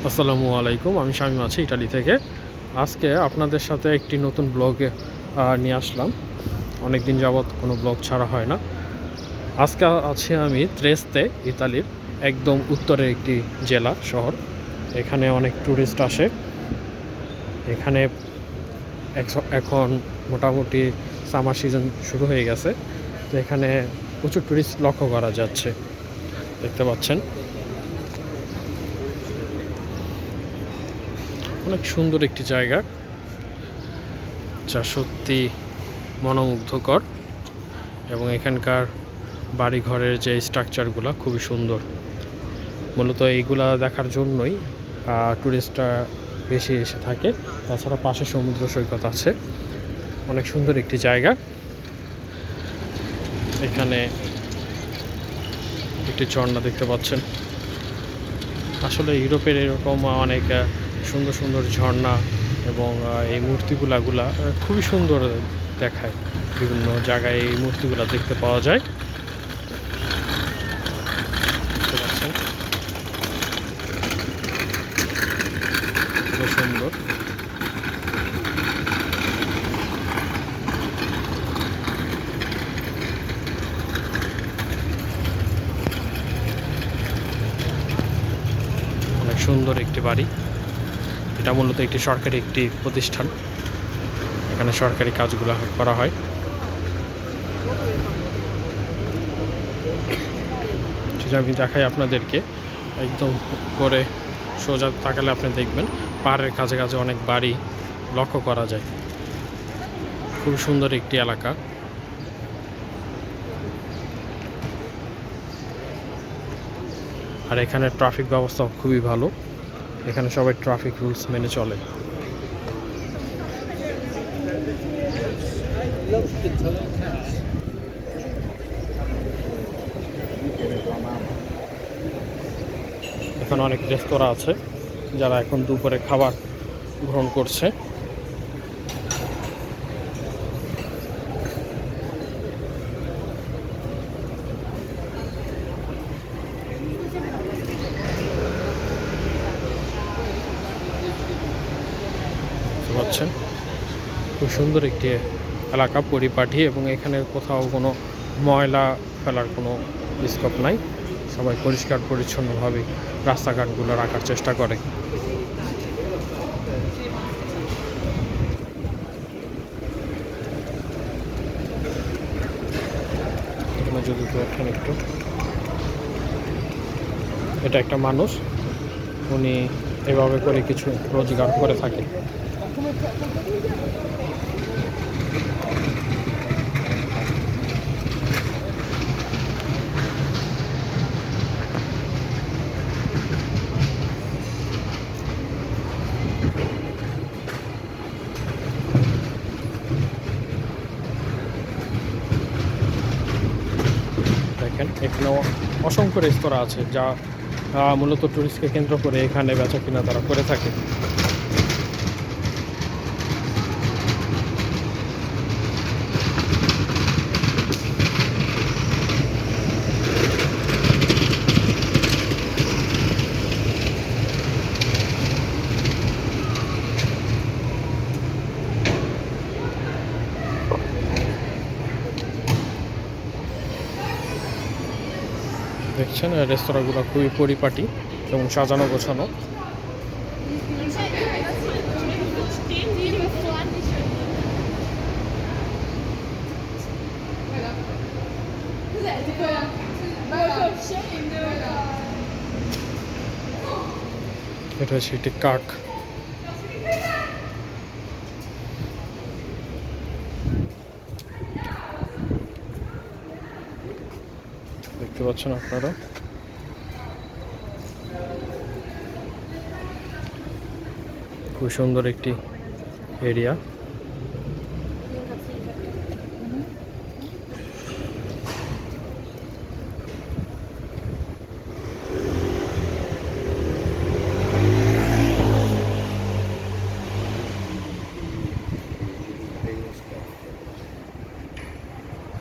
আসসালামু আলাইকুম। আমি শামীম আছি ইটালি থেকে। আজকে আপনাদের সাথে একটি নতুন ব্লগে নিয়ে আসলাম। অনেক দিন যাবৎ কোনো ব্লগ ছাড়া হয় না। আজকে আছি আমি ত্রেস্তে, ইতালির একদম উত্তরের একটি জেলা শহর। এখানে অনেক ট্যুরিস্ট আসে। এখানে এখন মোটামুটি সামার সিজন শুরু হয়ে গেছে। তো এখানে প্রচুর ট্যুরিস্ট লক্ষ্য করা যাচ্ছে, দেখতে পাচ্ছেন। অনেক সুন্দর একটি জায়গা, যা সত্যি মনোমুগ্ধকর, এবং এখানকার বাড়িঘরের যে স্ট্রাকচারগুলো খুবই সুন্দর। মূলত এইগুলা দেখার জন্যই টুরিস্টরা বেশি এসে থাকে। তাছাড়া পাশে সমুদ্র সৈকত আছে, অনেক সুন্দর একটি জায়গা। এখানে একটি ঝর্ণা দেখতে পাচ্ছেন। আসলে ইউরোপের এরকম অনেক সুন্দর সুন্দর ঝর্ণা এবং এই মূর্তিগুলা খুবই সুন্দর দেখায়। বিভিন্ন জায়গায় এই মূর্তিগুলা দেখতে পাওয়া যায়, দেখতে পাচ্ছেন, খুব সুন্দর। অনেক সুন্দর একটি বাড়ি। এটা মূলত একটি সরকারি একটি প্রতিষ্ঠান। এখানে সরকারি কাজগুলো করা হয়। সেটা আমি দেখাই আপনাদেরকে। একদম করে সোজা তাকালে আপনি দেখবেন পাহাড়ের কাছে কাছে অনেক বাড়ি লক্ষ্য করা যায়। খুব সুন্দর একটি এলাকা। আর এখানে ট্রাফিক ব্যবস্থা খুবই ভালো। এখানে সবাই ট্রাফিক রুলস মেনে চলে। এখানে অনেক রেস্তোরাঁ আছে, যারা এখন দুপুরে খাবার গ্রহণ করছে। বুঝতে পারছেন, খুব সুন্দর একটি এলাকা, পরিপাটি, এবং এখানে কোথাও কোনো ময়লা ফেলার কোনো স্কোপ নাই। সবাই পরিষ্কার পরিচ্ছন্নভাবে রাস্তাঘাটগুলো রাখার চেষ্টা করে। এখানে যদি দেখেন একটু, এটা একটা মানুষ, উনি এভাবে করে কিছু রোজগার করে থাকে। দেখেন, এখানে অসংখ্য রেস্তোরাঁ আছে, যা মূলত টুরিস্টকে কেন্দ্র করে এখানে বেচা কিনা তারা করে থাকে। দেখছেন, রেস্তোরাঁগুলো খুবই পরিপাটি এবং সাজানো গোছানো। এটা হচ্ছে একটি কাক। দেখতে পাচ্ছেন আপনারা, খুব সুন্দর একটি এরিয়া।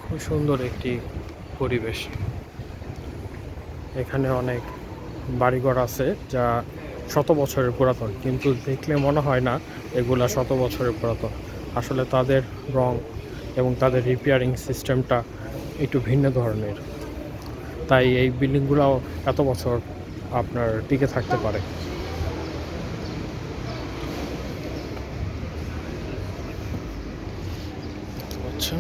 খুব সুন্দর একটি পরিবেশ। এখানে অনেক বাড়িঘর আছে, যা শত বছরের পুরাতন, কিন্তু দেখলে মনে হয় না এগুলা শত বছরের পুরাতন। আসলে তাদের রং এবং তাদের রিপেয়ারিং সিস্টেমটা একটু ভিন্ন ধরনের, তাই এই বিল্ডিংগুলোও এত বছর আপনার টিকে থাকতে পারে। আচ্ছা,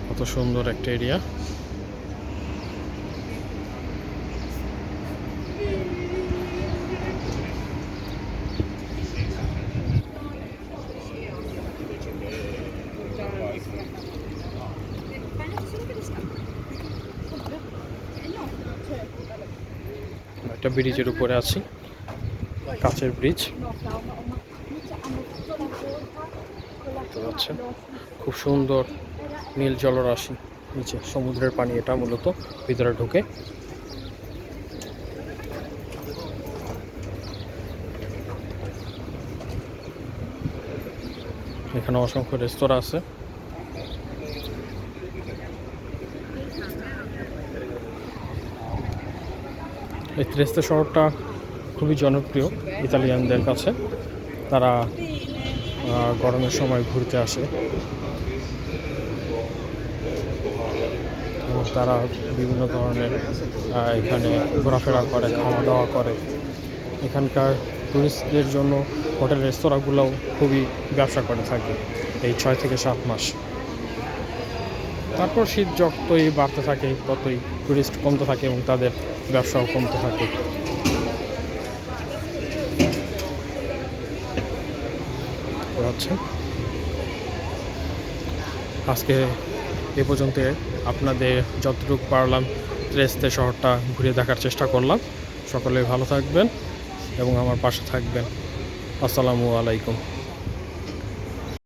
কত সুন্দর একটা এরিয়া। একটা ব্রিজের উপরে আছি, কাচের ব্রিজ। আচ্ছা, খুব সুন্দর নীল জলরাশি, নিচে সমুদ্রের পানি, এটা মূলত ভিতরে ঢুকে। এখানে অসংখ্য রেস্তোরাঁ আছে। এই ত্রেস্তে শহরটা খুবই জনপ্রিয় ইতালিয়ানদের কাছে। তারা গরমের সময় ঘুরতে আসে এবং তারা বিভিন্ন ধরনের এখানে ঘোরাফেরা করে, খাওয়া দাওয়া করে। এখানকার টুরিস্টদের জন্য হোটেল রেস্তোরাঁগুলোও খুবই ব্যবসা করে থাকে এই 6 থেকে 7 মাস। তারপর শীত যতই বাড়তে থাকে ততই টুরিস্ট কমতে থাকে এবং তাদের ব্যবসাও কমতে থাকে। আচ্ছা, আজকে এ পর্যন্ত আপনাদের যতটুকু পারলাম ত্রেস্তে শহরটা ঘুরে দেখার চেষ্টা করলাম। সকলে ভালো থাকবেন এবং আমার পাশে থাকবেন। আসসালামু আলাইকুম।